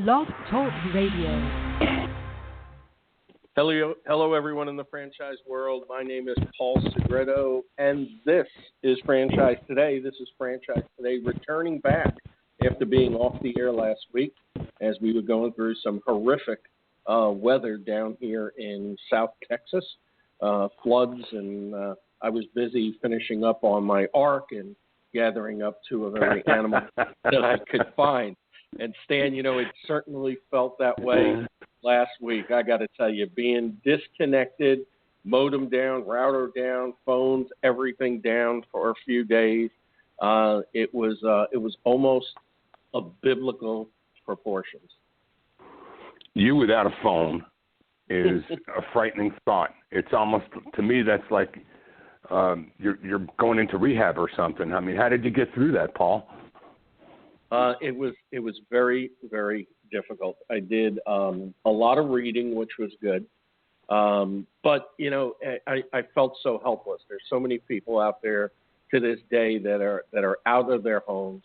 Blog Talk Radio. Hello, everyone in the franchise world. My name is Paul Segreto, and this is Franchise Today. This is Franchise Today returning back after being off the air last week as we were going through some horrific weather down here in South Texas, floods, and I was busy finishing up on my ark and gathering up two of every animal that I could find. And Stan, it certainly felt that way last week. I got to tell you, being disconnected, modem down, router down, phones, everything down for a few days, it was almost of biblical proportions. You without a phone is a frightening thought. It's almost, to me, that's like you're going into rehab or something. I mean, how did you get through that, Paul? It was very, very difficult. I did a lot of reading, which was good. But, I felt so helpless. There's so many people out there to this day that are out of their homes.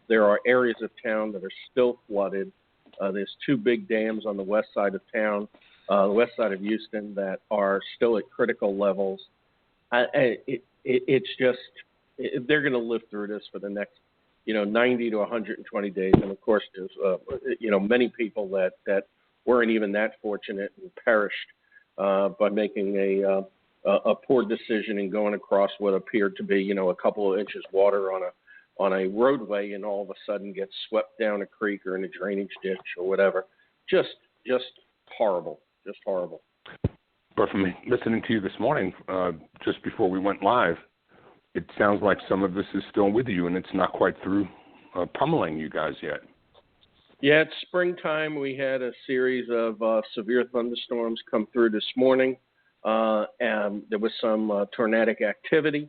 There are areas of town that are still flooded. There's two big dams on the west side of town, the west side of Houston, that are still at critical levels. It's just they're going to live through this for the next 90 to 120 days. And, of course, there's, many people that weren't even that fortunate and perished by making a poor decision and going across what appeared to be, a couple of inches water on a roadway, and all of a sudden gets swept down a creek or in a drainage ditch or whatever. Just horrible, just horrible. But from listening to you this morning, just before we went live, it sounds like some of this is still with you, and it's not quite through pummeling you guys yet. Yeah, it's springtime. We had a series of severe thunderstorms come through this morning, and there was some tornadic activity.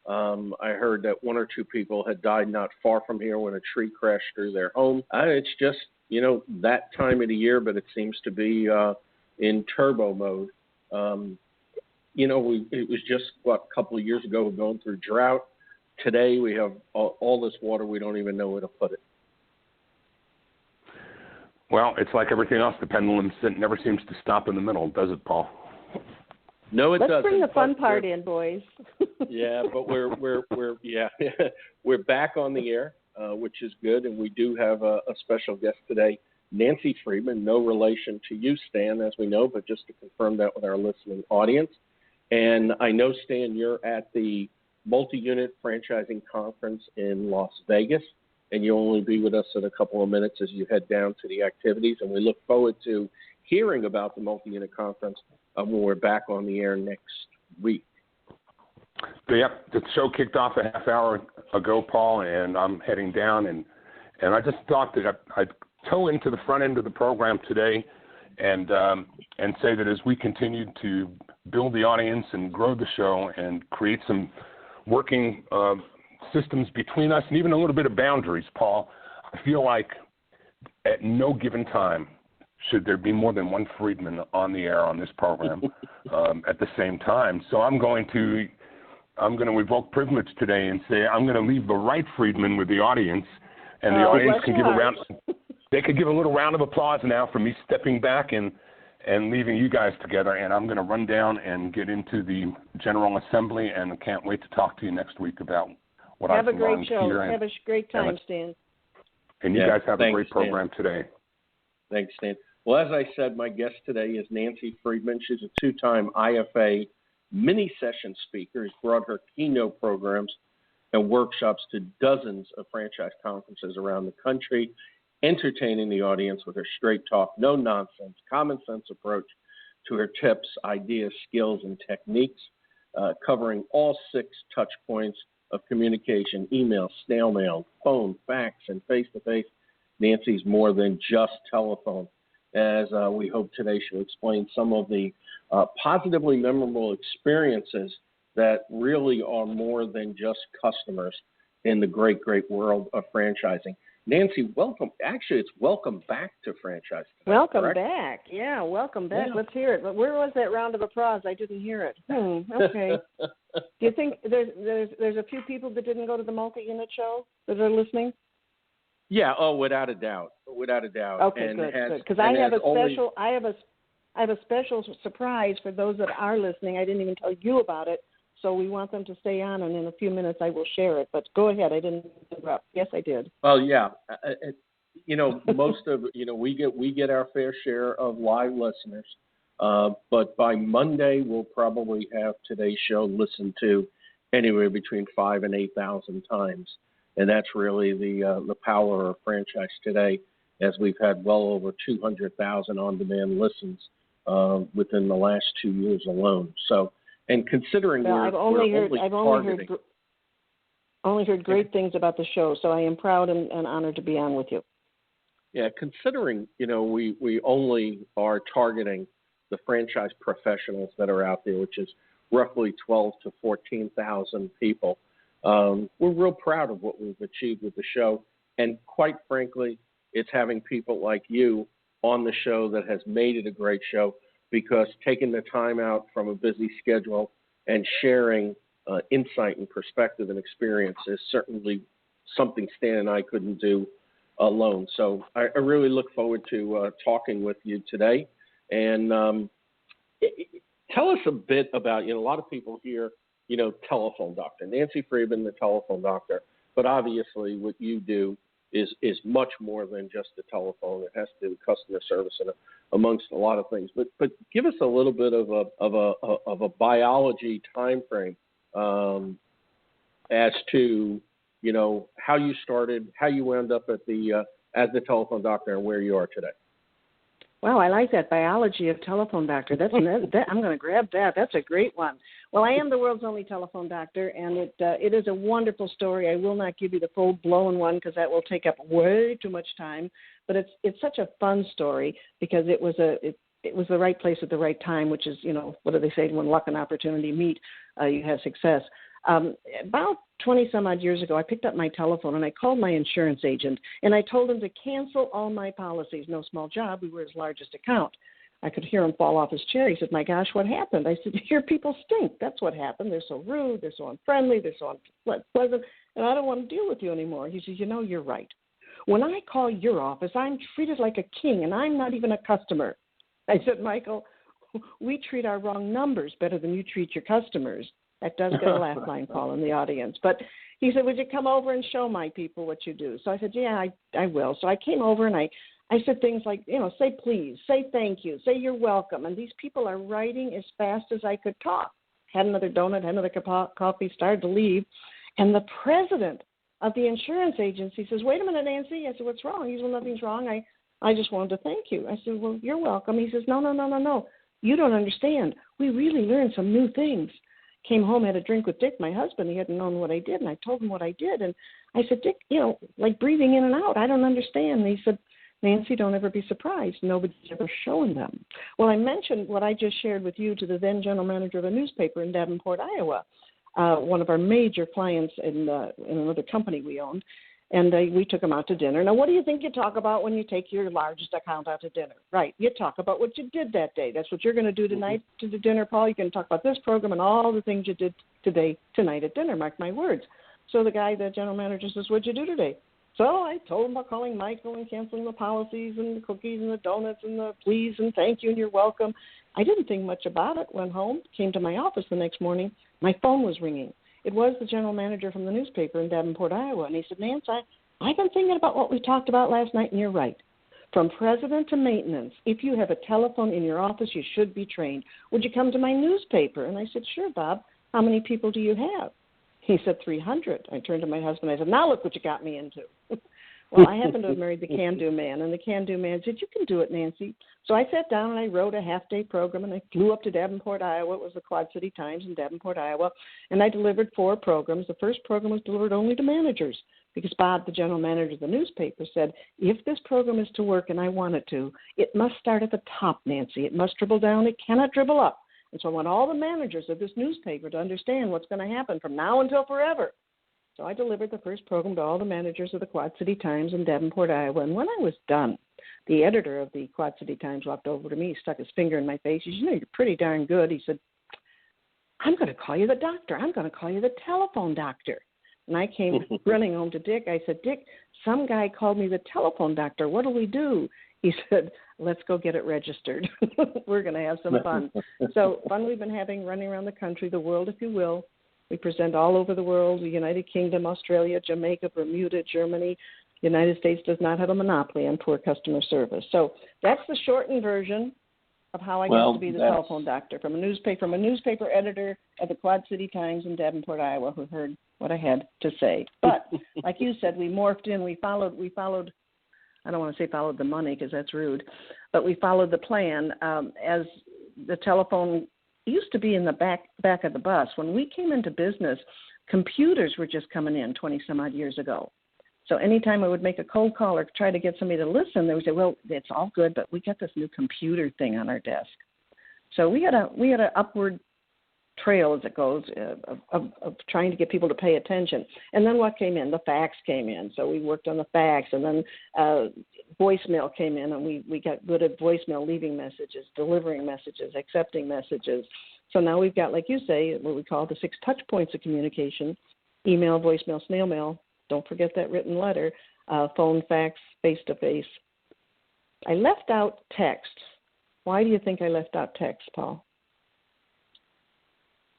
I heard that one or two people had died not far from here when a tree crashed through their home. It's just, that time of the year, but it seems to be in turbo mode. It was just, a couple of years ago, we're going through drought. Today we have all this water, we don't even know where to put it. Well, it's like everything else. The pendulum never seems to stop in the middle, does it, Paul? No, it doesn't. Let's bring the fun part in, boys. Yeah, but we're we're back on the air, which is good, and we do have a special guest today, Nancy Friedman, no relation to you, Stan, as we know, but just to confirm that with our listening audience. And I know, Stan, you're at the Multi-Unit Franchising Conference in Las Vegas, and you'll only be with us in a couple of minutes as you head down to the activities. And we look forward to hearing about the Multi-Unit Conference when we're back on the air next week. Yep, the show kicked off a half hour ago, Paul, and I'm heading down. And I just thought that I'd toe into the front end of the program today and say that as we continue to build the audience and grow the show and create some working systems between us and even a little bit of boundaries, Paul, I feel like at no given time should there be more than one Friedman on the air on this program at the same time. So I'm going to evoke privilege today and say I'm going to leave the right Friedman with the audience, and the audience can give a round. They could give a little round of applause now for me stepping back and leaving you guys together, and I'm going to run down and get into the General Assembly, and I can't wait to talk to you next week about what I've learned here. Have a great show. Have a great time, Stan. And you guys have a great program today. Thanks, Stan. Well, as I said, my guest today is Nancy Friedman. She's a two-time IFA mini-session speaker. Has brought her keynote programs and workshops to dozens of franchise conferences around the country, entertaining the audience with her straight talk, no nonsense, common sense approach to her tips, ideas, skills, and techniques, covering all 6 touch points of communication: email, snail mail, phone, fax, and face-to-face. Nancy's more than just telephone. As we hope today she'll explain some of the positively memorable experiences that really are more than just customers in the great, great world of franchising. Nancy, welcome. Actually, it's welcome back to Franchise Today. Welcome correct? Back. Yeah, welcome back. Yeah. Let's hear it. But where was that round of applause? I didn't hear it. Okay. Do you think there's a few people that didn't go to the multi-unit show that are listening? Yeah. Oh, without a doubt. Without a doubt. Okay, And good. Because I have a special surprise for those that are listening. I didn't even tell you about it, so we want them to stay on, and in a few minutes I will share it. But go ahead. I didn't interrupt. Yes, I did. Well, yeah. Most of we get our fair share of live listeners, but by Monday we'll probably have today's show listened to anywhere between 5,000 and 8,000 times, and that's really the power of Franchise Today, as we've had well over 200,000 on-demand listens within the last 2 years alone. So, and considering I've only heard great things about the show, so I am proud and honored to be on with you. Yeah, considering, we only are targeting the franchise professionals that are out there, which is roughly 12 to 14,000 people. We're real proud of what we've achieved with the show. And quite frankly, it's having people like you on the show that has made it a great show, because taking the time out from a busy schedule and sharing insight and perspective and experience is certainly something Stan and I couldn't do alone. So I really look forward to talking with you today. And tell us a bit about, a lot of people hear, telephone doctor, Nancy Friedman, the telephone doctor, but obviously what you do is much more than just the telephone. It has to do with customer service and amongst a lot of things. But give us a little bit of a biology time frame as to how you started, how you wound up at as the telephone doctor, and where you are today. Wow, I like that biology of telephone doctor. I'm going to grab that. That's a great one. Well, I am the world's only telephone doctor, and it is a wonderful story. I will not give you the full-blown one because that will take up way too much time. But it's such a fun story because it was the right place at the right time, which is, what do they say? When luck and opportunity meet, you have success. About 20-some-odd years ago, I picked up my telephone and I called my insurance agent, and I told him to cancel all my policies. No small job. We were his largest account. I could hear him fall off his chair. He said, "My gosh, what happened?" I said, "Your people stink. That's what happened. They're so rude. They're so unfriendly. They're so unpleasant, and I don't want to deal with you anymore." He says, "You're right. When I call your office, I'm treated like a king, and I'm not even a customer." I said, "Michael, we treat our wrong numbers better than you treat your customers." That does get a laugh line call in the audience. But he said, "Would you come over and show my people what you do?" So I said, "Yeah, I will." So I came over and I said things like, say please, say thank you, say you're welcome. And these people are writing as fast as I could talk. Had another donut, had another cup of coffee, started to leave. And the president of the insurance agency says, "Wait a minute, Nancy." I said, "What's wrong?" He said, "Well, nothing's wrong. I just wanted to thank you." I said, "Well, you're welcome." He says, No. You don't understand. We really learned some new things. Came home, had a drink with Dick, my husband. He hadn't known what I did, and I told him what I did. And I said, "Dick, like breathing in and out, I don't understand." And he said, "Nancy, don't ever be surprised. Nobody's ever shown them." Well, I mentioned what I just shared with you to the then general manager of a newspaper in Davenport, Iowa, one of our major clients in another company we owned. And we took him out to dinner. Now, what do you think you talk about when you take your largest account out to dinner? Right. You talk about what you did that day. That's what you're going to do tonight to the dinner, Paul. You're going to talk about this program and all the things you did tonight at dinner, mark my words. So the general manager says, "What'd you do today?" So I told him about calling Michael and canceling the policies and the cookies and the donuts and the please and thank you and you're welcome. I didn't think much about it. Went home, came to my office the next morning. My phone was ringing. It was the general manager from the newspaper in Davenport, Iowa. And he said, "Nance, I've been thinking about what we talked about last night, and you're right. From president to maintenance, if you have a telephone in your office, you should be trained. Would you come to my newspaper?" And I said, "Sure, Bob. How many people do you have?" He said, 300. I turned to my husband. I said, "Now look what you got me into." Well, I happened to have married the can-do man, and the can-do man said, "You can do it, Nancy." So I sat down and I wrote a half-day program, and I flew up to Davenport, Iowa. It was the Quad City Times in Davenport, Iowa, and I delivered 4 programs. The first program was delivered only to managers because Bob, the general manager of the newspaper, said, "If this program is to work, and I want it to, it must start at the top, Nancy. It must dribble down. It cannot dribble up." And so I want all the managers of this newspaper to understand what's going to happen from now until forever. So I delivered the first program to all the managers of the Quad City Times in Davenport, Iowa. And when I was done, the editor of the Quad City Times walked over to me, stuck his finger in my face. He said, "You're pretty darn good." He said, "I'm going to call you the doctor. I'm going to call you the telephone doctor." And I came running home to Dick. I said, Dick, some guy called me the telephone doctor. What do we do? He said, let's go get it registered. We're going to have some fun. So fun we've been having running around the country, the world, if you will. We present all over the world, the United Kingdom, Australia, Jamaica, Bermuda, Germany. The United States does not have a monopoly on poor customer service. So that's the shortened version of how I got to be the telephone doctor, from a newspaper editor at the Quad City Times in Davenport, Iowa, who heard what I had to say. But like you said, we morphed in. We followed. I don't want to say followed the money because that's rude, but we followed the plan. As the telephone used to be in the back of the bus. When we came into business, computers were just coming in 20 some odd years ago. So anytime I would make a cold call or try to get somebody to listen, they would say, well, it's all good, but we got this new computer thing on our desk. So we had an upward trail, as it goes, of trying to get people to pay attention. And then what came in? The fax came in. So we worked on the fax, and then voicemail came in, and we got good at voicemail, leaving messages, delivering messages, accepting messages. So now we've got, like you say, what we call the 6 touch points of communication: email, voicemail, snail mail. Don't forget that written letter, phone, fax, face-to-face. I left out text. Why do you think I left out text, Paul?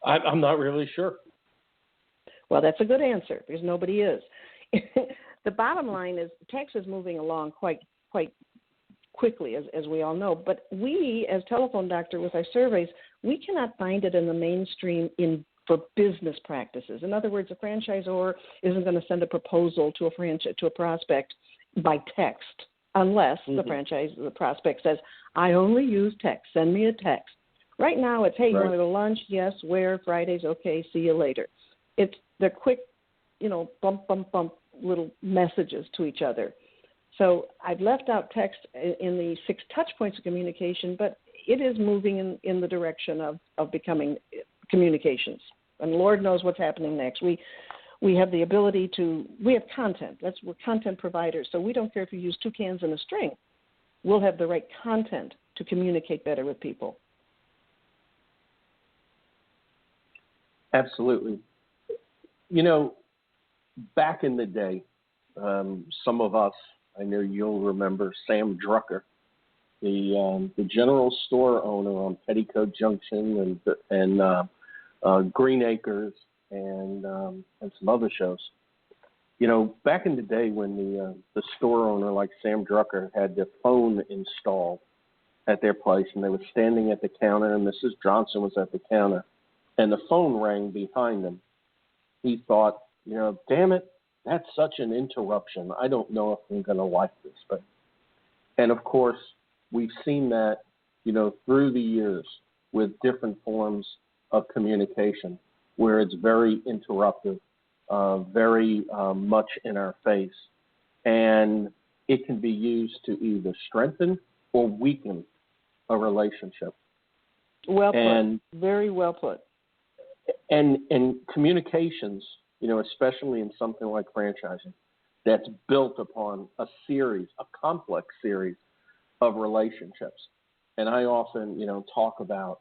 I'm not really sure. Well, that's a good answer, because nobody is. The bottom line is text is moving along quite quickly, as we all know. But we, as Telephone Doctor, with our surveys, we cannot find it in the mainstream for business practices. In other words, a franchisor isn't going to send a proposal to a prospect by text unless the prospect says, I only use text. Send me a text. Right now it's, hey, you want to go to lunch? Yes. Where? Fridays? Okay. See you later. They're quick, bump, bump, bump little messages to each other. So I've left out text in the 6 touch points of communication, but it is moving in the direction of becoming communications. And Lord knows what's happening next. We have the ability we have content. We're content providers. So we don't care if you use 2 cans and a string. We'll have the right content to communicate better with people. Absolutely. Back in the day, some of us, I know you'll remember Sam Drucker, the general store owner on Petticoat Junction and Green Acres and some other shows. Back in the day when the store owner like Sam Drucker had the phone installed at their place, and they were standing at the counter, and Mrs. Johnson was at the counter, and the phone rang behind them, he thought, damn it, that's such an interruption. I don't know if I'm going to like this. And of course, we've seen that, through the years with different forms of communication where it's very interruptive, very much in our face. And it can be used to either strengthen or weaken a relationship. Well put. Very well put. And communications, especially in something like franchising, that's built upon a complex series of relationships. And I often, talk about,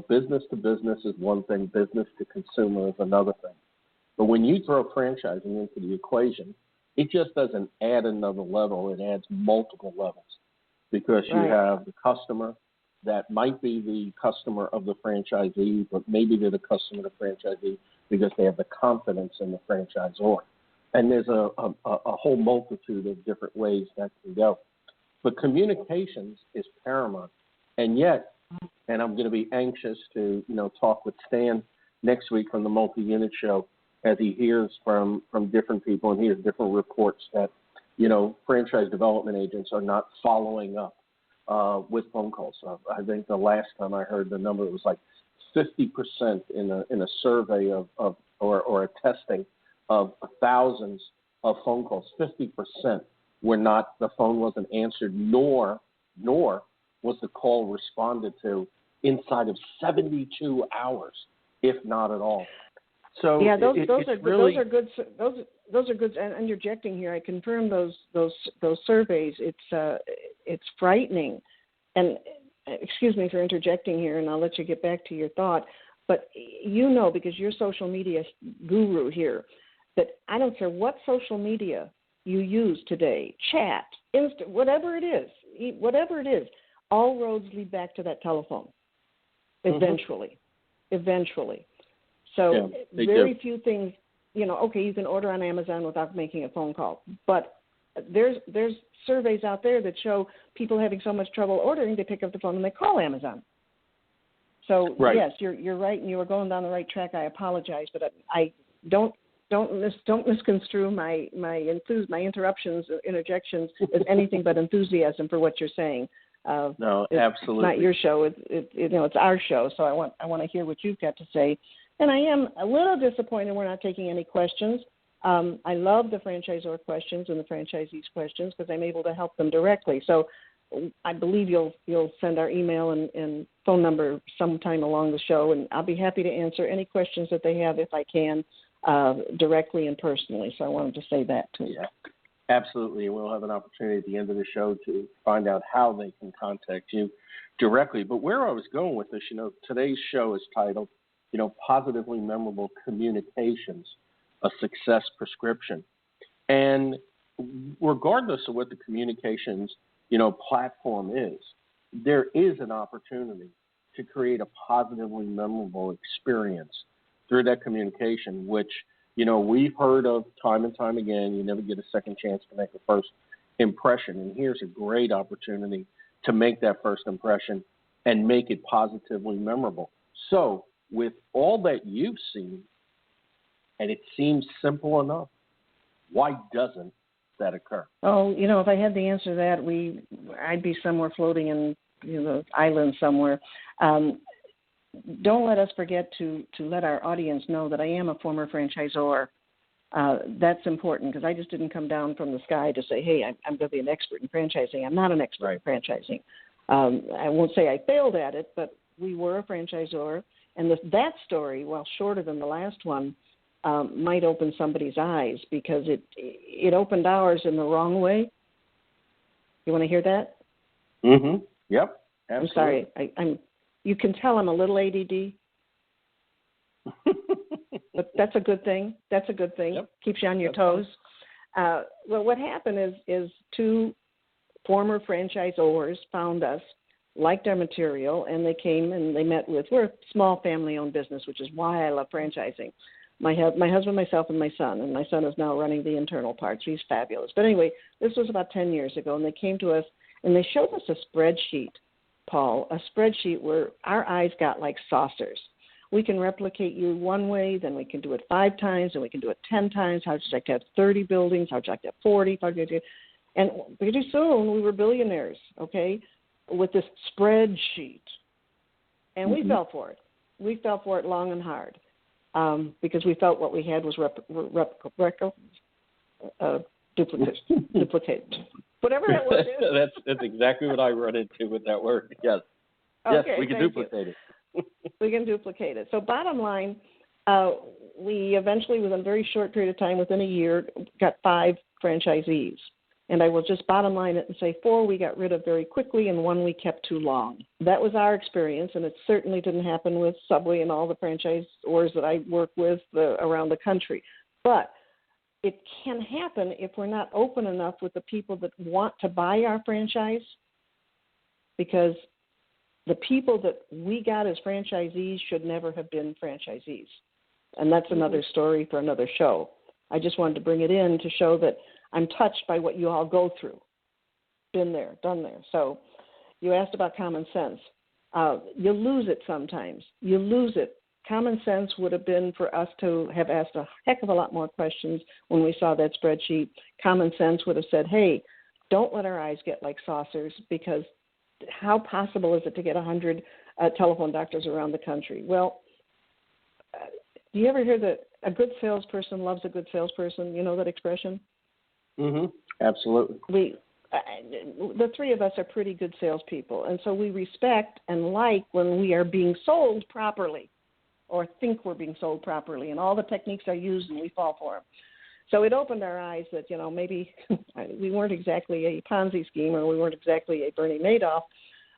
business to business is one thing, business to consumer is another thing. But when you throw franchising into the equation, it just doesn't add another level. It adds multiple levels, because you have the customer that might be the customer of the franchisee, but maybe they're the customer of the franchisee because they have the confidence in the franchisor. And there's a whole multitude of different ways that can go. But communications is paramount. And yet, and I'm going to be anxious to, talk with Stan next week from the Multi-Unit Show, as he hears from different people and hears different reports that, franchise development agents are not following up with phone calls. I think the last time I heard the number, it was like 50% in a survey or a testing of thousands of phone calls. 50% the phone wasn't answered, nor was the call responded to inside of 72 hours, if not at all. So yeah, those are good. And interjecting here, I confirm those surveys. It's frightening. And excuse me for interjecting here, and I'll let you get back to your thought. But because you're social media guru here, that I don't care what social media you use today, chat, instant, whatever it is, all roads lead back to that telephone eventually. So very few things, okay, you can order on Amazon without making a phone call, but there's surveys out there that show people having so much trouble ordering, they pick up the phone and they call Amazon. So yes, you're right, and you were going down the right track. I apologize, but I don't misconstrue my interruptions, interjections as anything but enthusiasm for what you're saying. No, it's absolutely. It's not your show. It's our show. So I want to hear what you've got to say. And I am a little disappointed we're not taking any questions. I love the franchisor questions and the franchisees questions because I'm able to help them directly. So I believe you'll send our email and phone number sometime along the show, and I'll be happy to answer any questions that they have if I can, directly and personally. So I wanted to say that too. Yeah, absolutely. And we'll have an opportunity at the end of the show to find out how they can contact you directly. But where I was going with this, today's show is titled, Positively Memorable Communications, a Success Prescription. And regardless of what the communications, platform is, there is an opportunity to create a positively memorable experience through that communication, which, we've heard of time and time again. You never get a second chance to make a first impression. And here's a great opportunity to make that first impression and make it positively memorable. So with all that you've seen, and it seems simple enough, why doesn't that occur? Oh, if I had the answer to that, I'd be somewhere floating in the island somewhere. Don't let us forget to let our audience know that I am a former franchisor. That's important because I just didn't come down from the sky to say, hey, I'm going to be an expert in franchising. I'm not an expert in franchising. I won't say I failed at it, but we were a franchisor. And that story, while shorter than the last one, might open somebody's eyes because it opened ours in the wrong way. You want to hear that? Mm-hmm. Yep. Absolutely. I'm sorry. You can tell I'm a little ADD. But that's a good thing. Yep. Keeps you on your toes. Well, what happened is two former franchisors found us, liked our material, and they came and they met with, we're a small family-owned business, which is why I love franchising. My husband, myself, and my son is now running the internal parts. He's fabulous. But anyway, this was about 10 years ago, and they came to us, and they showed us a spreadsheet, Paul, a spreadsheet where our eyes got like saucers. We can replicate you one way, then we can do it 5 times, and we can do it 10 times. How would you like to have 30 buildings? How would you like to have 40? And pretty soon we were billionaires, okay, with this spreadsheet. And we fell for it. We fell for it long and hard because we felt what we had was duplicate. Whatever that word is. That's exactly what I run into with that word. Yes. Okay, yes, we can duplicate it. We can duplicate it. So bottom line, we eventually, within a very short period of time, within a year, got 5 franchisees. And I will just bottom line it and say 4 we got rid of very quickly and 1 we kept too long. That was our experience, and it certainly didn't happen with Subway and all the franchisors that I work with around the country. But it can happen if we're not open enough with the people that want to buy our franchise, because the people that we got as franchisees should never have been franchisees. And that's another story for another show. I just wanted to bring it in to show that I'm touched by what you all go through. Been there, done there. So you asked about common sense. You lose it sometimes. You lose it. Common sense would have been for us to have asked a heck of a lot more questions when we saw that spreadsheet. Common sense would have said, hey, don't let our eyes get like saucers, because how possible is it to get 100 telephone doctors around the country? Well, do you ever hear that a good salesperson loves a good salesperson? You know that expression? Mm-hmm. Absolutely. The 3 of us are pretty good salespeople, and so we respect and like when we are being sold properly, or think we're being sold properly, and all the techniques are used and we fall for them. So it opened our eyes that, maybe we weren't exactly a Ponzi scheme, or we weren't exactly a Bernie Madoff,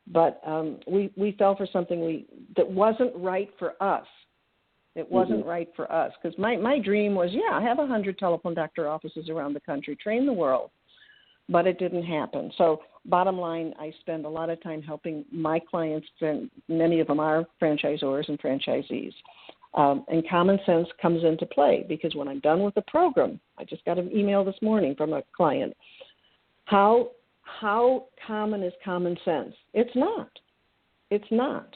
but we fell for something that wasn't right for us. It wasn't right for us because my dream was, I have 100 telephone doctor offices around the country, train the world, but it didn't happen. So bottom line, I spend a lot of time helping my clients, and many of them are franchisors and franchisees. And common sense comes into play because when I'm done with the program, I just got an email this morning from a client. How common is common sense? It's not. It's not.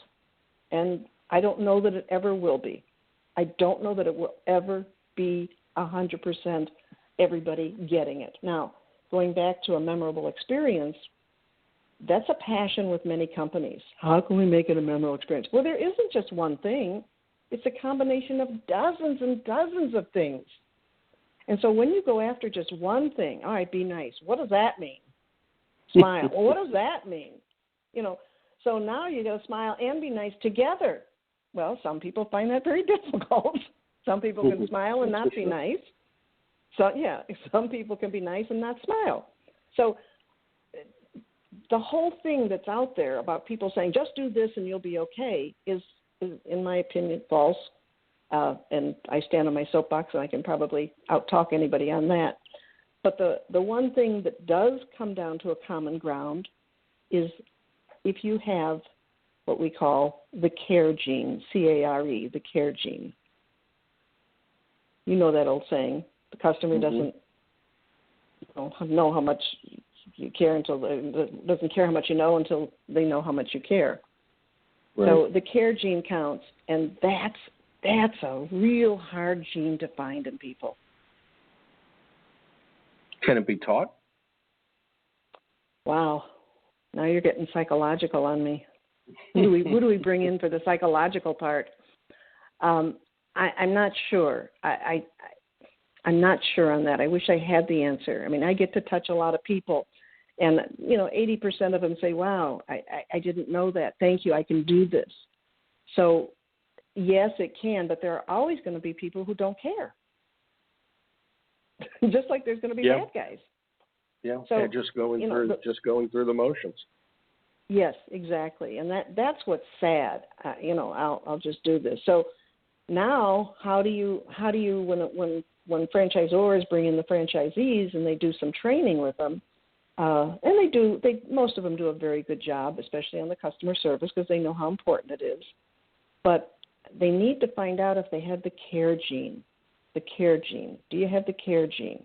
And I don't know that it ever will be. I don't know that it will ever be 100% everybody getting it. Now, going back to a memorable experience, that's a passion with many companies. How can we make it a memorable experience? Well, there isn't just one thing. It's a combination of dozens and dozens of things. And so when you go after just one thing, all right, be nice. What does that mean? Smile. Well, what does that mean? So now you got to smile and be nice together. Well, some people find that very difficult. Some people can smile and not be nice. So, some people can be nice and not smile. So the whole thing that's out there about people saying, just do this and you'll be okay is in my opinion, false. And I stand on my soapbox and I can probably out-talk anybody on that. But the one thing that does come down to a common ground is if you have what we call the CARE gene, C-A-R-E, the CARE gene. You know that old saying, the customer doesn't know how much you care doesn't care how much you know until they know how much you care. Right. So the CARE gene counts, and that's a real hard gene to find in people. Can it be taught? Wow. Now you're getting psychological on me. Who do we bring in for the psychological part? I'm not sure. I'm not sure on that. I wish I had the answer. I mean, I get to touch a lot of people, and 80% of them say, "Wow, I didn't know that. Thank you. I can do this." So, yes, it can, but there are always going to be people who don't care. Just like there's going to be bad guys. Yeah, so, they're just going through the motions. Yes, exactly, and that's what's sad. I'll just do this. So now, how do you when franchisors bring in the franchisees and they do some training with them, and most of them do a very good job, especially on the customer service because they know how important it is. But they need to find out if they have the CARE gene. The CARE gene. Do you have the CARE gene?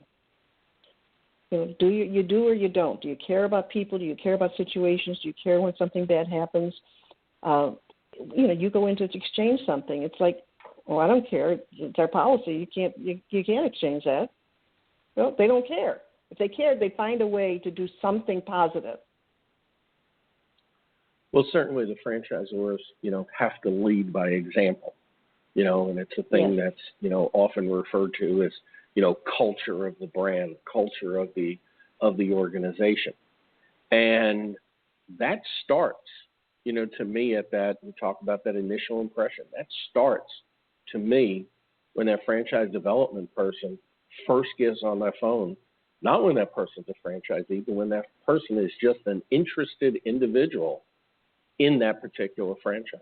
Do you do or you don't? Do you care about people? Do you care about situations? Do you care when something bad happens? You go in to exchange something. It's like, I don't care. It's our policy. You can't exchange that. Well, they don't care. If they cared, they'd find a way to do something positive. Well, certainly the franchisors, have to lead by example. And it's a thing that's, often referred to as, culture of the brand, culture of the organization. And that starts, to me at that, we talk about that initial impression. That starts, to me, when that franchise development person first gets on that phone, not when that person's a franchisee, but when that person is just an interested individual in that particular franchise.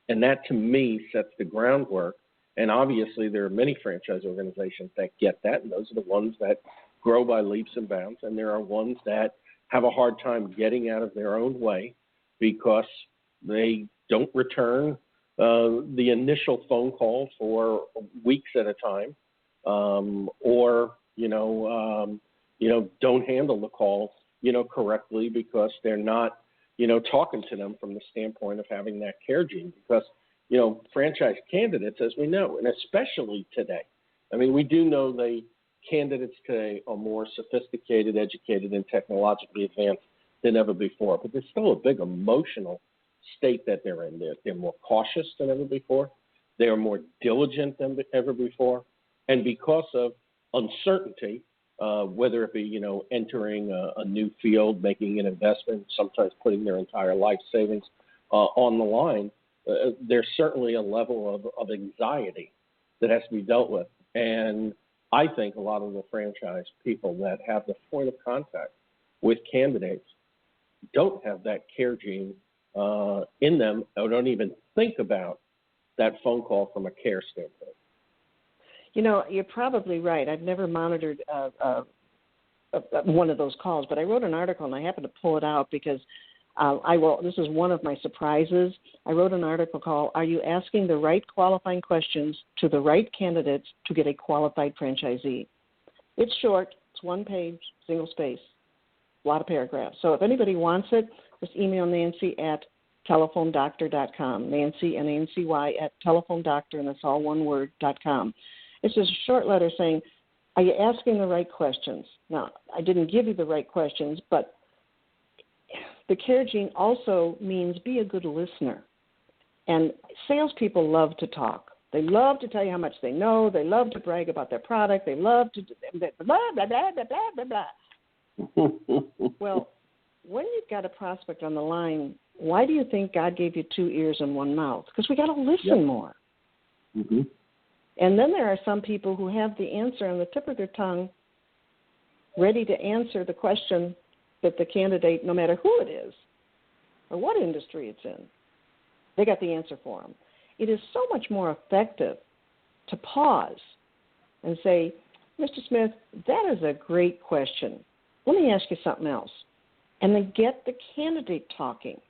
And that, to me, sets the groundwork. And obviously, there are many franchise organizations that get that, and those are the ones that grow by leaps and bounds. And there are ones that have a hard time getting out of their own way because they don't return the initial phone call for weeks at a time, or don't handle the call, correctly because they're not, talking to them from the standpoint of having that CARE gene. Because, franchise candidates, as we know, and especially today, we do know candidates today are more sophisticated, educated, and technologically advanced than ever before. But there's still a big emotional state that they're in. They're more cautious than ever before. They are more diligent than ever before. And because of uncertainty, whether it be, entering a new field, making an investment, sometimes putting their entire life savings on the line, there's certainly a level of anxiety that has to be dealt with. And I think a lot of the franchise people that have the point of contact with candidates don't have that CARE gene in them or don't even think about that phone call from a care standpoint. You know, you're probably right. I've never monitored one of those calls, but I wrote an article, and I happened to pull it out because this is one of my surprises. I wrote an article called, "Are You Asking the Right Qualifying Questions to the Right Candidates to Get a Qualified Franchisee?" It's short. It's one page, single space, a lot of paragraphs. So if anybody wants it, just email Nancy at telephonedoctor.com. Nancy, Nancy, at telephonedoctor, and that's all one word, .com. It's just a short letter saying, are you asking the right questions? Now, I didn't give you the right questions, but the care gene also means be a good listener. And salespeople love to talk. They love to tell you how much they know. They love to brag about their product. They love to blah, blah, blah, blah, blah, blah, blah. Well, when you've got a prospect on the line, why do you think God gave you 2 ears and 1 mouth? Because we got to listen more. Mm-hmm. And then there are some people who have the answer on the tip of their tongue, ready to answer the question that the candidate, no matter who it is or what industry it's in, they got the answer for them. It is so much more effective to pause and say, Mr. Smith, that is a great question. Let me ask you something else. And then get the candidate talking.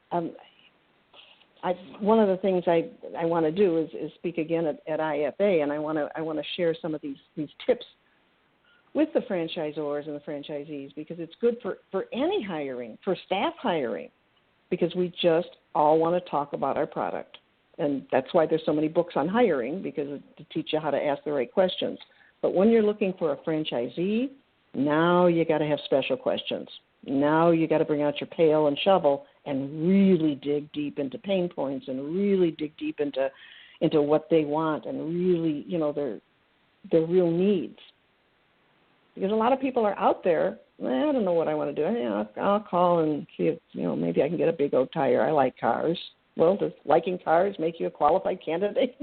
One of the things I want to do is speak again at IFA, and I want to share some of these tips with the franchisors and the franchisees, because it's good for any hiring, for staff hiring, because we just all want to talk about our product. And that's why there's so many books on hiring, because to teach you how to ask the right questions. But when you're looking for a franchisee, now you got to have special questions. Now you got to bring out your pail and shovel and really dig deep into pain points and really dig deep into what they want and really, their real needs. Because a lot of people are out there, I don't know what I want to do. I'll call and see if, maybe I can get a big old tire. I like cars. Well, does liking cars make you a qualified candidate?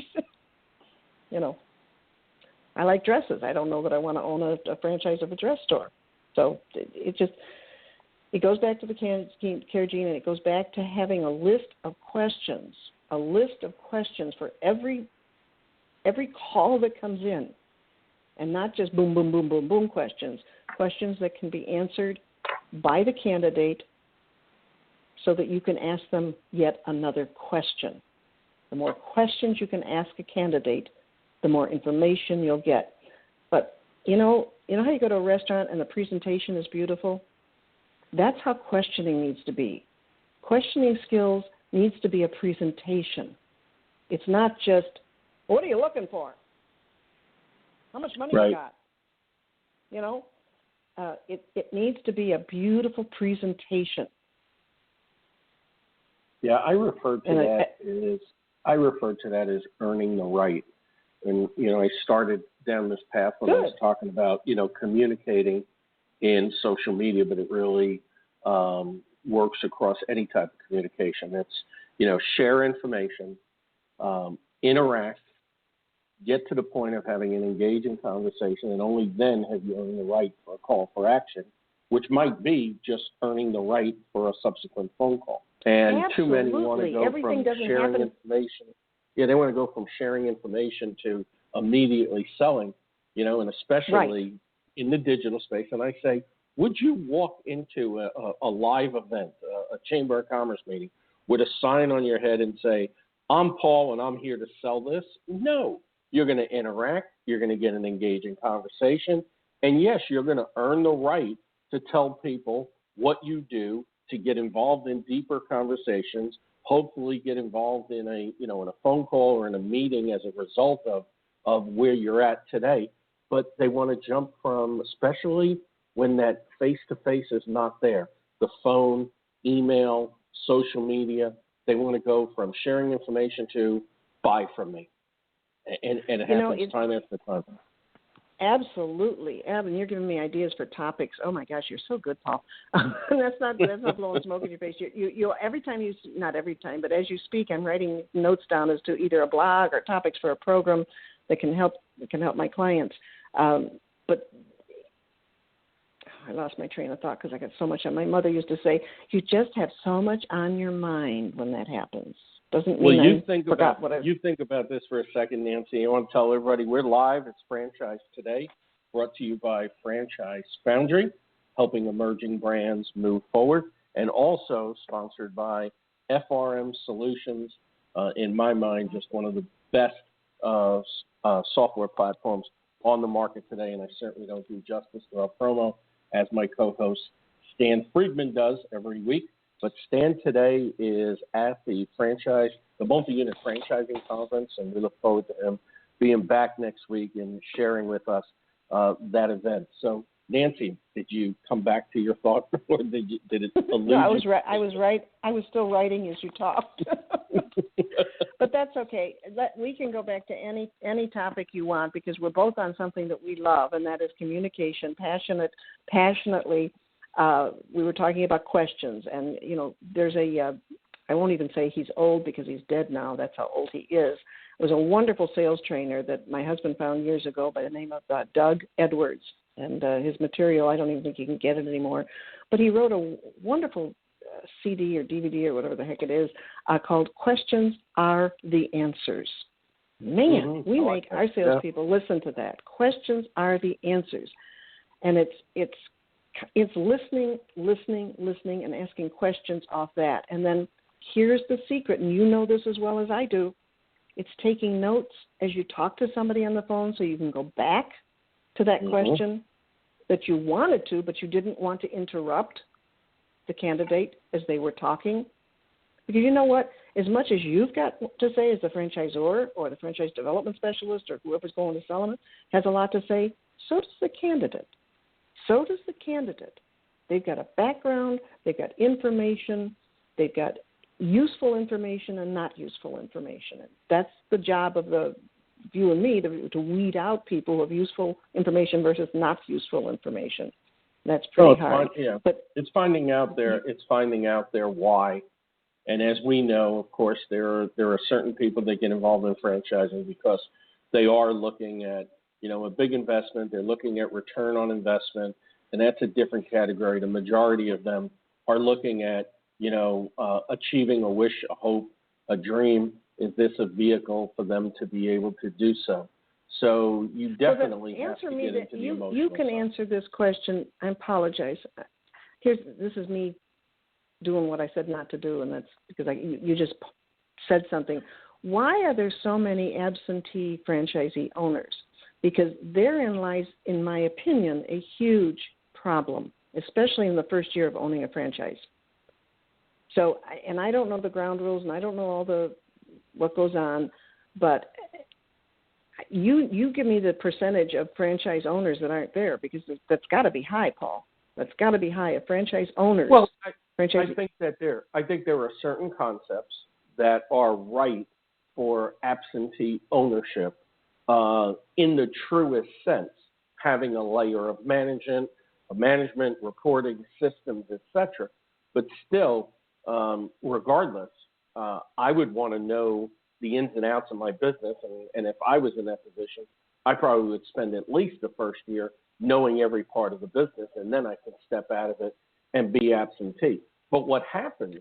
I like dresses. I don't know that I want to own a franchise of a dress store. So it goes back to the care gene, and it goes back to having a list of questions for every call that comes in, and not just boom, boom, boom, boom, boom questions that can be answered by the candidate so that you can ask them yet another question. The more questions you can ask a candidate, the more information you'll get. But you know how you go to a restaurant and the presentation is beautiful? That's how questioning needs to be. Questioning skills needs to be a presentation. It's not just, what are you looking for? How much money you got? It needs to be a beautiful presentation. Yeah, I refer to that as earning the right. And I started down this path when I was talking about communicating in social media, but it really works across any type of communication. It's share information, interact, get to the point of having an engaging conversation, and only then have you earned the right for a call for action, which might be just earning the right for a subsequent phone call. And Absolutely. Too many want to go Everything from sharing information. Yeah, they want to go from sharing information to immediately selling, and especially in the digital space. And I say, would you walk into a live event, a Chamber of Commerce meeting, with a sign on your head and say, I'm Paul and I'm here to sell this? No. You're going to interact. You're going to get an engaging conversation. And yes, you're going to earn the right to tell people what you do, to get involved in deeper conversations, hopefully get involved in in a phone call or in a meeting as a result of where you're at today. But they want to jump from, especially when that face-to-face is not there, the phone, email, social media, they want to go from sharing information to buy from me. And it happens time after time. Absolutely. Evan, you're giving me ideas for topics. Oh my gosh, you're so good, Paul. That's not blowing smoke in your face. You every time not every time, but as you speak, I'm writing notes down as to either a blog or topics for a program that can help my clients. But I lost my train of thought because I got so much on. My mother used to say, you just have so much on your mind when that happens. Doesn't Well, mean you I think forgot about what I. you think about this for a second, Nancy. I want to tell everybody we're live. It's Franchise Today, brought to you by Franchise Foundry, helping emerging brands move forward, and also sponsored by FRM Solutions. In my mind, just one of the best software platforms on the market today, and I certainly don't do justice to our promo as my co-host Stan Friedman does every week. But Stan today is at the multi-unit franchising conference, and we look forward to him being back next week and sharing with us that event. So, Nancy, did you come back to your thought, or did it elude No, I you? was right. I was right. I was still writing as you talked. But that's okay. We can go back to any topic you want, because we're both on something that we love, and that is communication, passionately. We were talking about questions, and, there's I won't even say he's old because he's dead now. That's how old he is. It was a wonderful sales trainer that my husband found years ago by the name of Doug Edwards. And his material, I don't even think you can get it anymore. But he wrote a wonderful CD or DVD or whatever the heck it is called Questions Are the Answers. Man, we make our salespeople listen to that. Questions are the answers. And it's listening, and asking questions off that. And then here's the secret, and you know this as well as I do. It's taking notes as you talk to somebody on the phone so you can go back to that question that you wanted to, but you didn't want to interrupt the candidate as they were talking. Because you know what? As much as you've got to say as the franchisor or the franchise development specialist or whoever's going to sell them has a lot to say, so does the candidate. They've got a background, they've got information, they've got useful information and not useful information. And that's the job of you and me, to weed out people who have useful information versus not useful information. That's pretty hard. But it's finding out their why. And as we know, of course, there are certain people that get involved in franchising because they are looking at, a big investment. They're looking at return on investment, and that's a different category. The majority of them are looking at, achieving a wish, a hope, a dream. Is this a vehicle for them to be able to do so? So you definitely have to get into the emotional You can side. answer this question. I apologize. This is me doing what I said not to do, and that's because you just said something. Why are there so many absentee franchisee owners? Because therein lies, in my opinion, a huge problem, especially in the first year of owning a franchise. So, and I don't know the ground rules, and I don't know what goes on, but you give me the percentage of franchise owners that aren't there, because that's got to be high, Paul. That's got to be high of franchise owners. Well, I think there are certain concepts that are right for absentee ownership in the truest sense, having a layer of management, reporting systems, etc. But still, regardless, I would want to know the ins and outs of my business. And if I was in that position, I probably would spend at least the first year knowing every part of the business, and then I could step out of it and be absentee. But what happens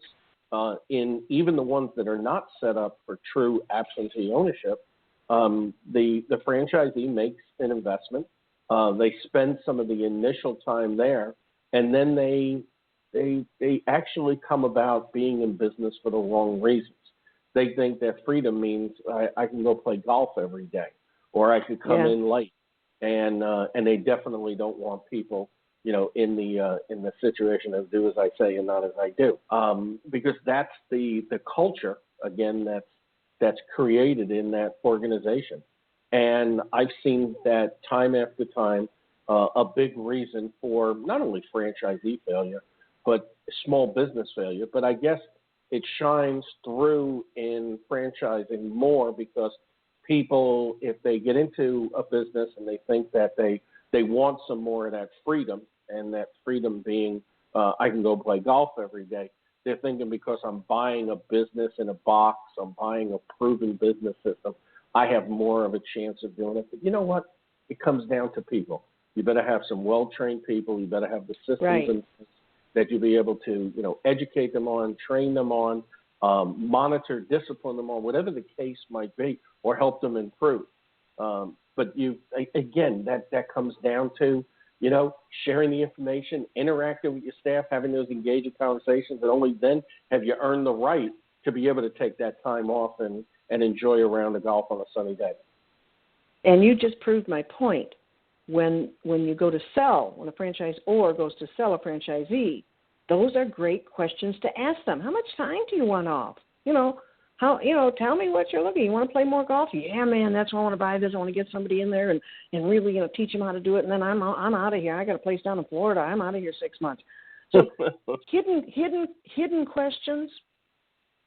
in even the ones that are not set up for true absentee ownership, the franchisee makes an investment. They spend some of the initial time there, and then they actually come about being in business for the wrong reasons. They think that freedom means I can go play golf every day, or I could come in late, and they definitely don't want people, in the situation of do as I say and not as I do, because that's the culture again that's created in that organization, and I've seen that time after time. A big reason for not only franchisee failure, but small business failure. But I guess it shines through in franchising more because people, if they get into a business and they think that they want some more of that freedom, and that freedom being I can go play golf every day, they're thinking because I'm buying a business in a box, I'm buying a proven business system, I have more of a chance of doing it. But you know what? It comes down to people. You better have some well-trained people. You better have the systems that you'll be able to, educate them on, train them on, monitor, discipline them, or whatever the case might be, or help them improve. But again, that comes down to, sharing the information, interacting with your staff, having those engaging conversations, and only then have you earned the right to be able to take that time off and enjoy a round of golf on a sunny day. And you just proved my point. When you go to sell, when a franchisor goes to sell a franchisee, those are great questions to ask them. How much time do you want off? Tell me what you're looking. You want to play more golf? Yeah, man, that's why I want to buy this. I want to get somebody in there and really, teach them how to do it. And then I'm out of here. I got a place down in Florida. I'm out of here 6 months. So hidden questions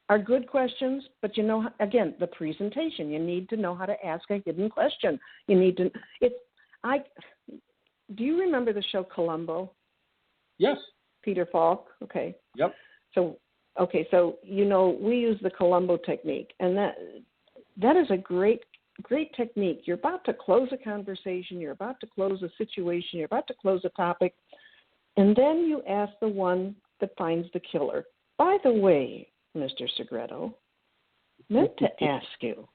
are good questions, but again, the presentation. You need to know how to ask a hidden question. You need to. Do you remember the show Columbo? Yes. Peter Falk. Okay. Yep. So we use the Columbo technique, and that is a great technique. You're about to close a conversation, you're about to close a situation, you're about to close a topic, and then you ask the one that finds the killer. By the way, Mr. Segreto, meant to ask you,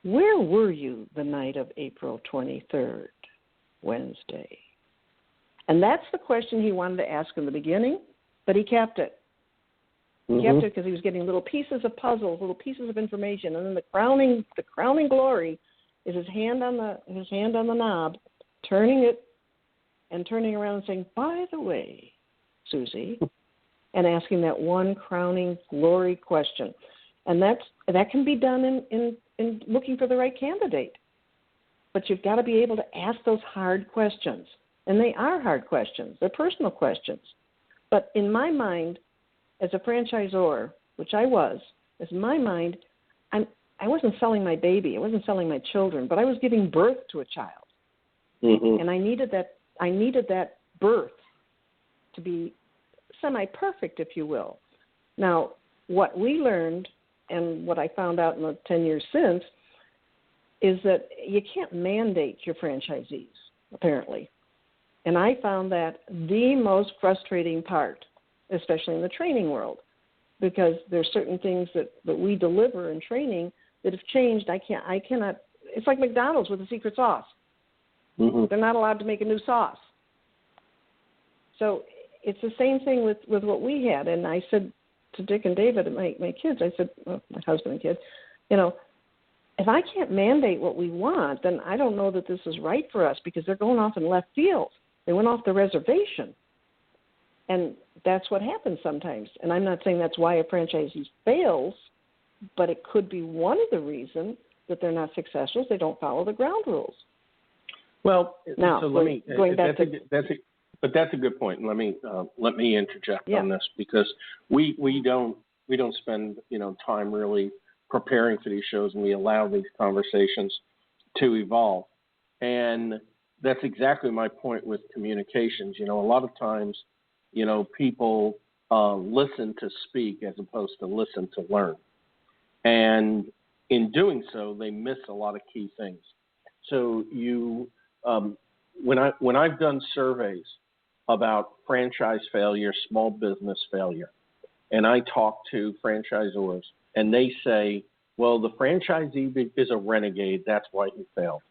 where were you the night of April 23rd, Wednesday? And that's the question he wanted to ask in the beginning, but he kept it. He kept it because he was getting little pieces of puzzles, little pieces of information, and then the crowning glory is his hand on the knob, turning it and turning around and saying, "By the way, Susie," and asking that one crowning glory question. And that can be done in looking for the right candidate. But you've got to be able to ask those hard questions. And they are hard questions. They're personal questions. But in my mind, as a franchisor, which I was, in my mind, I wasn't selling my baby. I wasn't selling my children, but I was giving birth to a child. Mm-hmm. And I needed that birth to be semi-perfect, if you will. Now, what we learned and what I found out in the 10 years since is that you can't mandate your franchisees, apparently. And I found that the most frustrating part, especially in the training world, because there's certain things that we deliver in training that have changed. I cannot. It's like McDonald's with the secret sauce. Mm-hmm. They're not allowed to make a new sauce. So it's the same thing with what we had. And I said to Dick and David and my kids, I said, well, my husband and kids, if I can't mandate what we want, then I don't know that this is right for us, because they're going off in left field. They went off the reservation. And that's what happens sometimes. And I'm not saying that's why a franchisee fails, but it could be one of the reasons that they're not successful is they don't follow the ground rules. Well, now, so but that's a good point. Let me interject on this, because we don't spend time really preparing for these shows, and we allow these conversations to evolve. And that's exactly my point with communications. A lot of times, people listen to speak as opposed to listen to learn. And in doing so, they miss a lot of key things. So when I've done surveys about franchise failure, small business failure, and I talk to franchisors, and they say, well, the franchisee is a renegade, that's why he failed.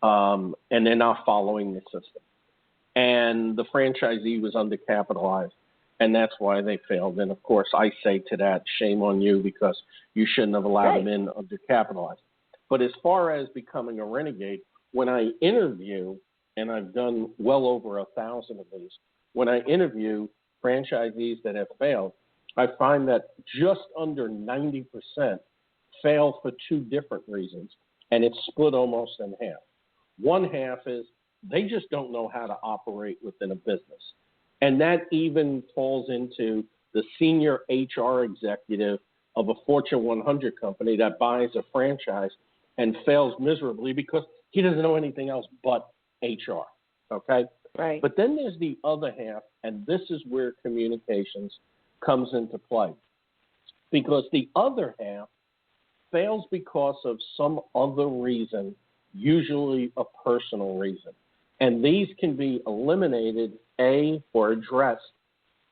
And they're not following the system. And the franchisee was undercapitalized, and that's why they failed. And, of course, I say to that, shame on you, because you shouldn't have allowed them in undercapitalized. But as far as becoming a renegade, when I interview, and I've done well over 1,000 of these, when I interview franchisees that have failed, I find that just under 90% fail for two different reasons, and it's split almost in half. One half is they just don't know how to operate within a business. And that even falls into the senior HR executive of a Fortune 100 company that buys a franchise and fails miserably because he doesn't know anything else but HR, okay? Right. But then there's the other half, and this is where communications comes into play. Because the other half fails because of some other reason, usually a personal reason. And these can be eliminated, or addressed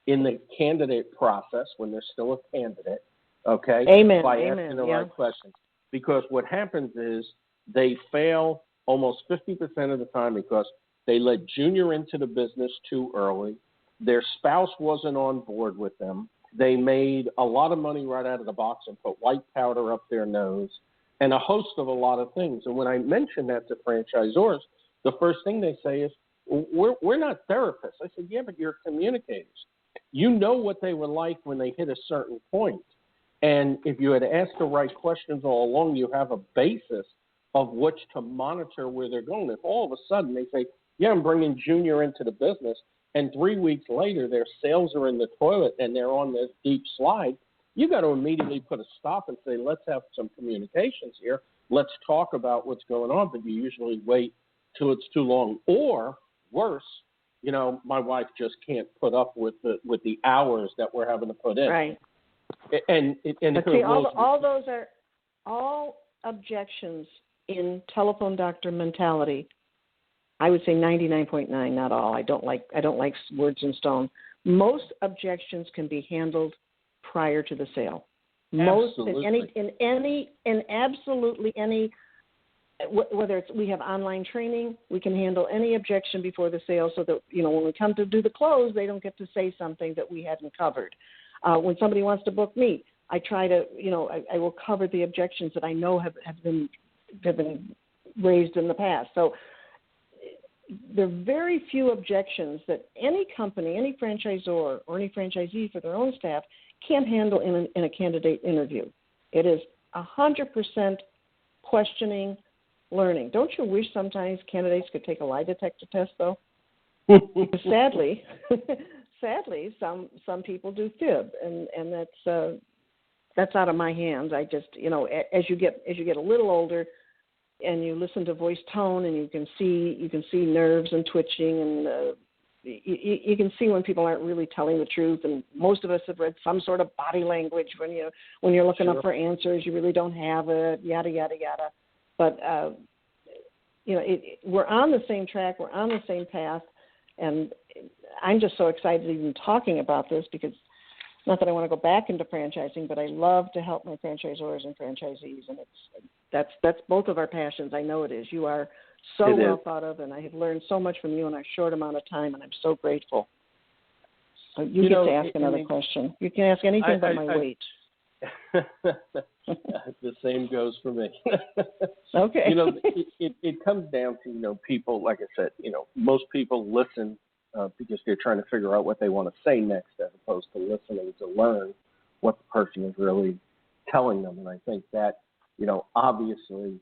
in the candidate process when they're still a candidate, okay? Amen. By Amen. asking the Yeah. right questions. Because what happens is they fail almost 50% of the time because they let junior into the business too early. Their spouse wasn't on board with them. They made a lot of money right out of the box and put white powder up their nose and a host of a lot of things. And when I mention that to franchisors, the first thing they say is, we're not therapists. I said, yeah, but you're communicators. You know what they were like when they hit a certain point. And if you had asked the right questions all along, you have a basis of which to monitor where they're going. If all of a sudden they say, yeah, I'm bringing junior into the business, and 3 weeks later their sales are in the toilet and they're on this deep slide, you got to immediately put a stop and say, let's have some communications here. Let's talk about what's going on. But you usually wait till it's too long. Or worse, you know, my wife just can't put up with the hours that we're having to put in. Right. And But see, all those are all objections in telephone doctor mentality. I would say 99.9, not all. I don't like words in stone. Most objections can be handled prior to the sale. Absolutely. In absolutely any, whether it's we have online training, we can handle any objection before the sale, so that, you know, when we come to do the close, they don't get to say something that we hadn't covered. When somebody wants to book me, I try to, you know, I will cover the objections that I know have been raised in the past. So there are very few objections that any company, any franchisor, or any franchisee for their own staff can handle in a candidate interview. It is 100% questioning, learning. Don't you wish sometimes candidates could take a lie detector test, though? Sadly, some people do fib, and that's out of my hands. I just, you know, as you get a little older, and you listen to voice tone, and you can see nerves and twitching, and you can see when people aren't really telling the truth. And most of us have read some sort of body language when you're looking up for answers. You really don't have it. Yada yada yada. But you know, we're on the same track. We're on the same path, and I'm just so excited even talking about this, because not that I want to go back into franchising, but I love to help my franchisors and franchisees, and that's both of our passions. I know it is. You are so well thought of, and I have learned so much from you in a short amount of time, and I'm so grateful. So you get to ask another question. You can ask anything but my weight. The same goes for me. Okay. You know, it comes down to, you know, people, like I said, you know, most people listen because they're trying to figure out what they want to say next, as opposed to listening to learn what the person is really telling them. And I think that, you know, obviously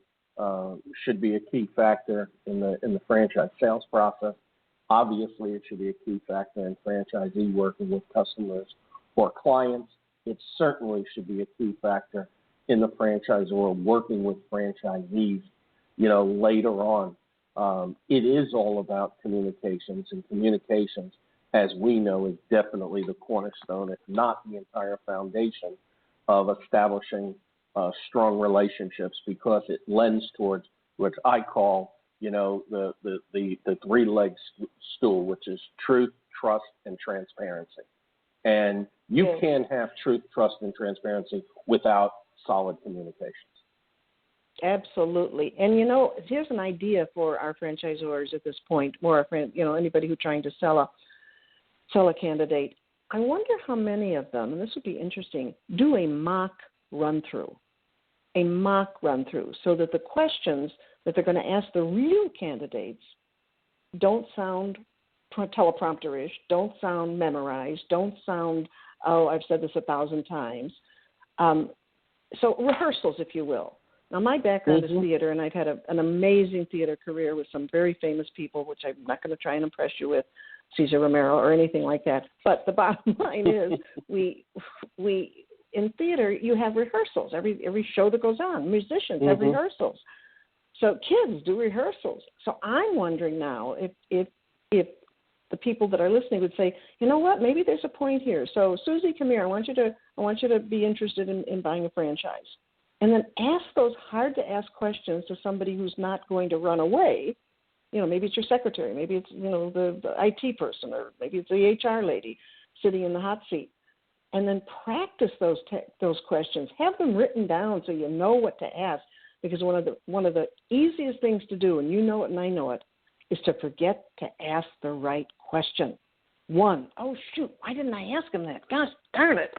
should be a key factor in the franchise sales process. Obviously, it should be a key factor in franchisee working with customers or clients. It certainly should be a key factor in the franchisor working with franchisees, you know, later on. It is all about communications, and communications, as we know, is definitely the cornerstone, if not the entire foundation of establishing strong relationships, because it lends towards what I call, you know, the three-legged stool, which is truth, trust, and transparency. And you can't have truth, trust, and transparency without solid communications. Absolutely. And, you know, here's an idea for our franchisors at this point, or anybody who's trying to sell a candidate. I wonder how many of them, and this would be interesting, do a mock run-through, so that the questions that they're going to ask the real candidates don't sound teleprompter-ish, don't sound memorized, don't sound, oh, I've said this 1,000 times. So rehearsals, if you will. Now, my background is theater, and I've had an amazing theater career with some very famous people, which I'm not going to try and impress you with, Cesar Romero or anything like that. But the bottom line is we in theater, you have rehearsals. Every show that goes on, musicians have rehearsals. So kids do rehearsals. So I'm wondering now if the people that are listening would say, you know what, maybe there's a point here. So Susie, come here. I want you to be interested in buying a franchise. And then ask those hard-to-ask questions to somebody who's not going to run away. You know, maybe it's your secretary. Maybe it's, you know, the IT person, or maybe it's the HR lady sitting in the hot seat. and then practice those questions. Have them written down so you know what to ask. Because one of the easiest things to do, and you know it and I know it, is to forget to ask the right question. One, oh shoot, why didn't I ask him that? Gosh darn it,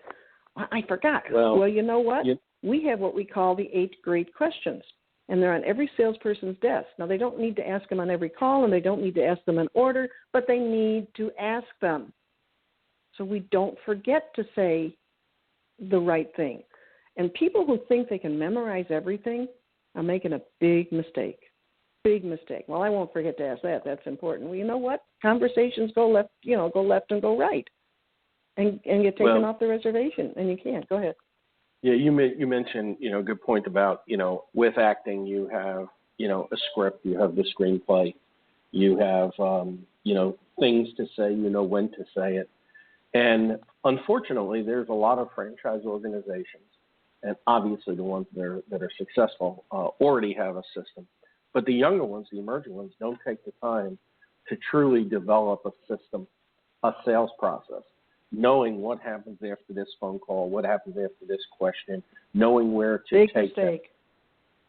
I forgot. Well, you know what? We have what we call the 8 great questions, and they're on every salesperson's desk. Now, they don't need to ask them on every call, and they don't need to ask them in order, but they need to ask them. So we don't forget to say the right thing. And people who think they can memorize everything are making a big mistake. Big mistake. Well, I won't forget to ask that. That's important. Well, you know what? Conversations go left and go right, and get taken off the reservation, and you can't. Go ahead. Yeah, you mentioned, a good point about, with acting, you have, a script, you have the screenplay, you have, things to say, when to say it. And unfortunately, there's a lot of franchise organizations, and obviously the ones that are successful already have a system. But the younger ones, the emerging ones, don't take the time to truly develop a system, a sales process, knowing what happens after this phone call, what happens after this question, knowing where to take it.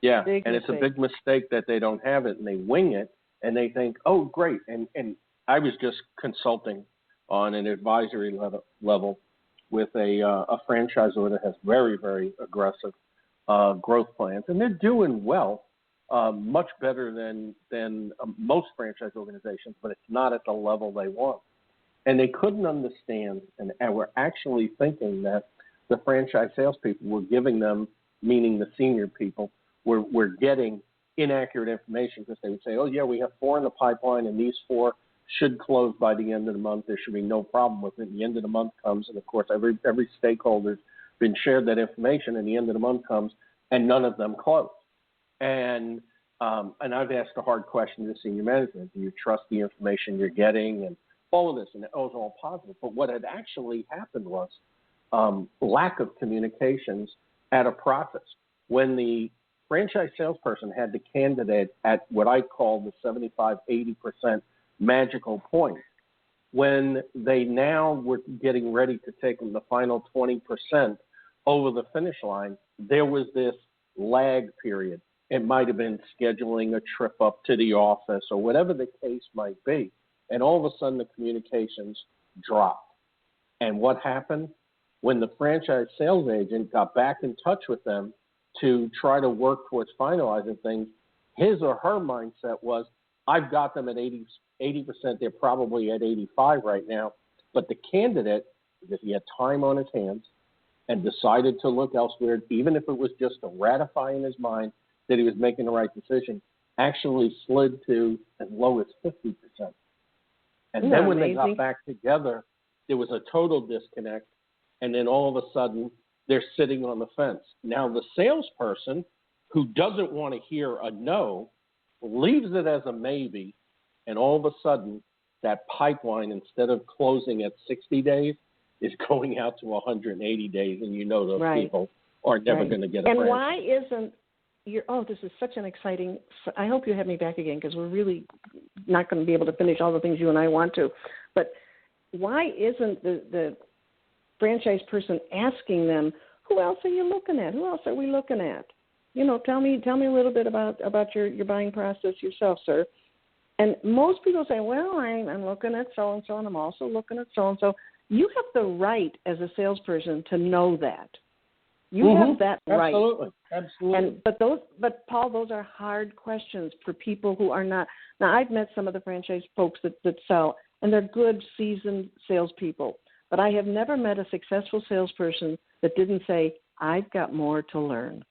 Yeah, and it's a big mistake that they don't have it, and they wing it, and they think, oh, great. And I was just consulting on an advisory level with a franchisor that has very, very aggressive growth plans, and they're doing well, much better than most franchise organizations, but it's not at the level they want. And they couldn't understand, and were actually thinking that the franchise salespeople were giving them, meaning the senior people, were getting inaccurate information, because they would say, oh, yeah, we have 4 in the pipeline, and these 4 should close by the end of the month. There should be no problem with it. The end of the month comes, and, of course, every stakeholder's been shared that information, and the end of the month comes, and none of them close. And I've asked a hard question to senior management. Do you trust the information you're getting? And all of this, and it was all positive. But what had actually happened was lack of communications at a process. When the franchise salesperson had the candidate at what I call the 75-80% magical point, when they now were getting ready to take them the final 20% over the finish line, there was this lag period. It might have been scheduling a trip up to the office or whatever the case might be. And all of a sudden, the communications dropped. And what happened? When the franchise sales agent got back in touch with them to try to work towards finalizing things, his or her mindset was, I've got them at 80%. They're probably at 85 right now. But the candidate, because he had time on his hands and decided to look elsewhere, even if it was just to ratify in his mind that he was making the right decision, actually slid to as low as 50%. And then when they got back together, there was a total disconnect. And then all of a sudden, they're sitting on the fence. Now, the salesperson who doesn't want to hear a no leaves it as a maybe. And all of a sudden, that pipeline, instead of closing at 60 days, is going out to 180 days. And those people are never going to get a And franchise. why isn't this is such an exciting, I hope you have me back again, because we're really not going to be able to finish all the things you and I want to. But why isn't the franchise person asking them, who else are you looking at? Who else are we looking at? Tell me a little bit about your buying process yourself, sir. And most people say, well, I'm looking at so-and-so, and I'm also looking at so-and-so. You have the right as a salesperson to know that. You have that right. Absolutely. But Paul, those are hard questions for people who are not. Now, I've met some of the franchise folks that sell, and they're good, seasoned salespeople. But I have never met a successful salesperson that didn't say, I've got more to learn,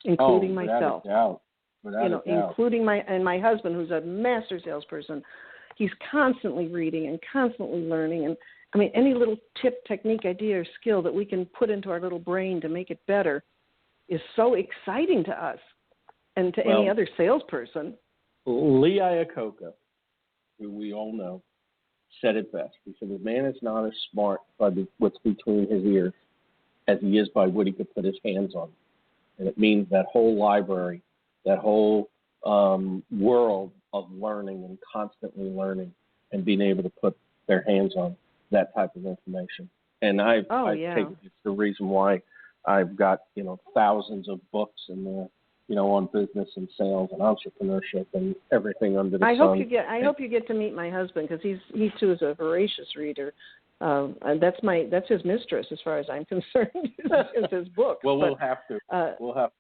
including myself. Without a doubt. Including my husband, who's a master salesperson. He's constantly reading and constantly learning. And I mean, any little tip, technique, idea, or skill that we can put into our little brain to make it better is so exciting to us and to any other salesperson. Lee Iacocca, who we all know, said it best. He said, the man is not as smart by what's between his ears as he is by what he could put his hands on. And it means that whole library, that whole world of learning and constantly learning and being able to put their hands on that type of information. And I've yeah. taken it's the reason why I've got thousands of books in there, on business and sales and entrepreneurship and everything under the sun. I hope you get to meet my husband, because he too is a voracious reader. And that's his mistress, as far as I'm concerned. is his book. Well, we'll have to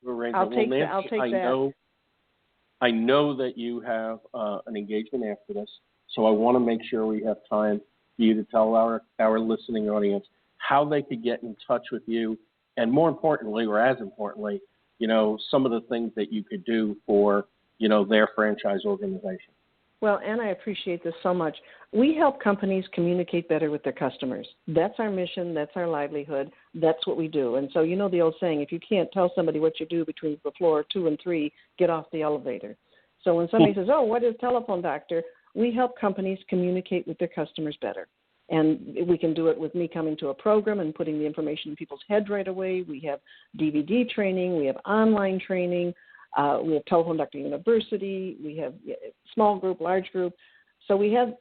arrange. I'll take that. I know that you have an engagement after this, so I want to make sure we have time for you to tell our listening audience how they could get in touch with you, and more importantly, or as importantly, some of the things that you could do for their franchise organization. Well, and I appreciate this so much. We help companies communicate better with their customers. That's our mission. That's our livelihood. That's what we do. And so the old saying, if you can't tell somebody what you do between the floor 2 and 3, get off the elevator. So when somebody says, oh, what is Telephone Doctor? We help companies communicate with their customers better. And we can do it with me coming to a program and putting the information in people's head right away. We have DVD training. We have online training. We have Telephone Doctor University. We have small group, large group. So we have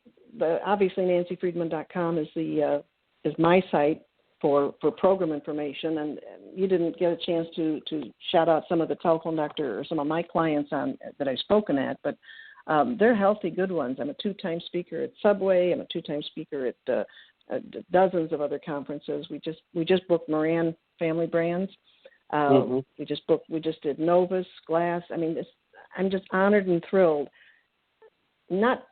obviously NancyFriedman.com is my site for program information. And you didn't get a chance to shout out some of the Telephone Doctor or some of my clients that I've spoken at, but they're healthy, good ones. I'm a 2-time speaker at Subway. I'm a 2-time speaker at dozens of other conferences. We just booked Moran Family Brands. We just did Novus, Glass. I mean, I'm just honored and thrilled, not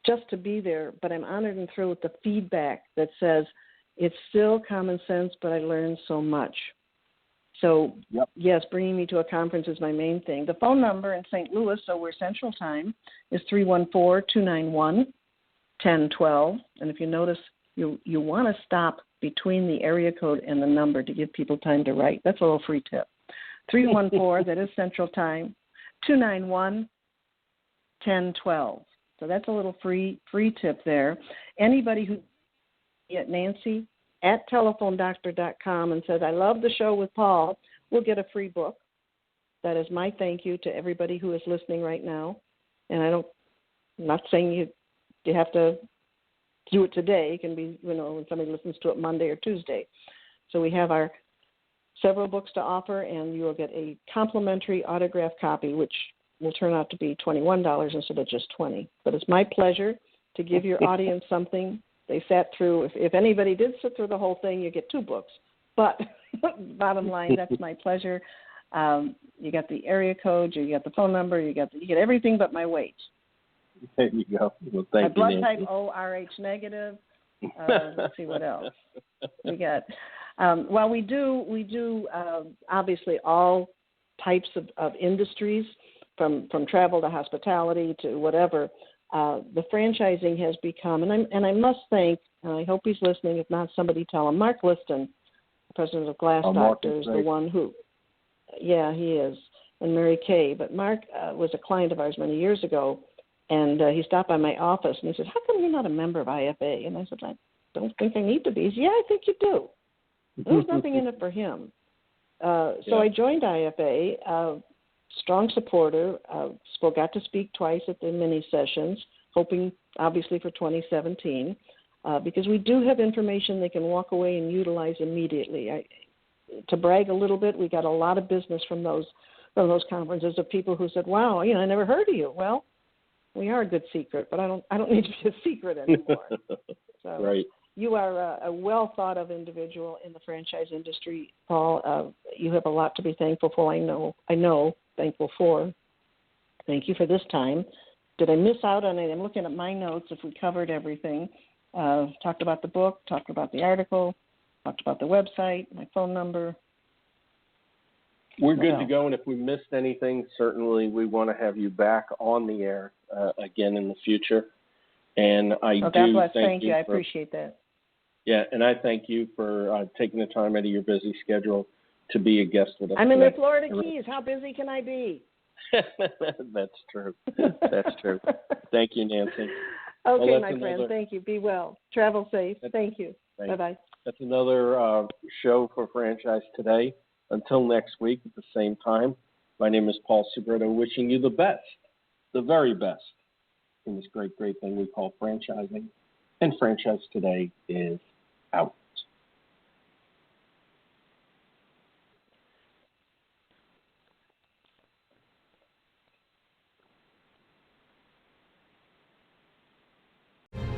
just to be there, but I'm honored and thrilled with the feedback that says it's still common sense, but I learned so much. So, Yes, bringing me to a conference is my main thing. The phone number in St. Louis, so we're Central Time, is 314-291-1012. And if you notice, you want to stop between the area code and the number to give people time to write. That's a little free tip. 314, that is Central Time, 291-1012. So that's a little free tip there. Anybody who at Nancy at telephonedoctor.com and says, I love the show with Paul, will get a free book. That is my thank you to everybody who is listening right now. And I'm not saying you have to do it today. It can be, when somebody listens to it Monday or Tuesday. So we have our several books to offer, and you will get a complimentary autographed copy, which will turn out to be $21 instead of just $20. But it's my pleasure to give your audience something. They sat through, if anybody did sit through the whole thing, you get 2 books. But bottom line, that's my pleasure. You got the area code, you got the phone number, you get everything but my weight. There you go. Well, thank you, my blood Nancy. type ORH negative. Let's see what else we got. Well, we do obviously all types of industries, from travel to hospitality to whatever. The franchising has become, and I must thank, and I hope he's listening. If not, somebody tell him. Mark Liston, president of Glass Doctors, the one who, he is, and Mary Kay. But Mark was a client of ours many years ago, and he stopped by my office and he said, "How come you're not a member of IFA?" And I said, "I don't think I need to be." He said, "Yeah, I think you do." There was nothing in it for him. So I joined IFA. Strong supporter, got to speak twice at the mini sessions, hoping obviously for 2017, because we do have information they can walk away and utilize immediately. To brag a little bit, we got a lot of business from those conferences of people who said, "Wow, I never heard of you." Well, we are a good secret, but I don't need to be a secret anymore. So right. You are a well thought of individual in the franchise industry, Paul. You have a lot to be thankful for. I know. Thankful for. Thank you for this time. Did I miss out on it? I'm looking at my notes if we covered everything. Talked about the book, talked about the article, talked about the website, my phone number. We're good to go, and if we missed anything, certainly we want to have you back on the air again in the future. And God bless. Thank you. I appreciate that. Yeah, and I thank you for taking the time out of your busy schedule to be a guest with us. I'm in the Florida Keys. How busy can I be? That's true. That's true. Thank you, Nancy. Okay, my friend. Thank you. Be well. Travel safe. Thank you. Bye-bye. That's another show for Franchise Today. Until next week at the same time, my name is Paul Subretto, wishing you the best, the very best, in this great thing we call franchising. And Franchise Today is out.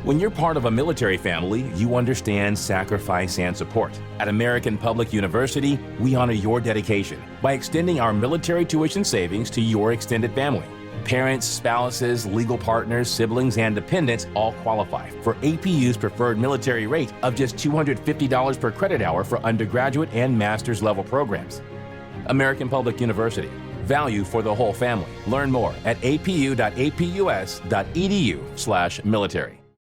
When you're part of a military family, you understand sacrifice and support. At American Public University, we honor your dedication by extending our military tuition savings to your extended family. Parents, spouses, legal partners, siblings, and dependents all qualify for APU's preferred military rate of just $250 per credit hour for undergraduate and master's level programs. American Public University. Value for the whole family. Learn more at apu.apus.edu/military.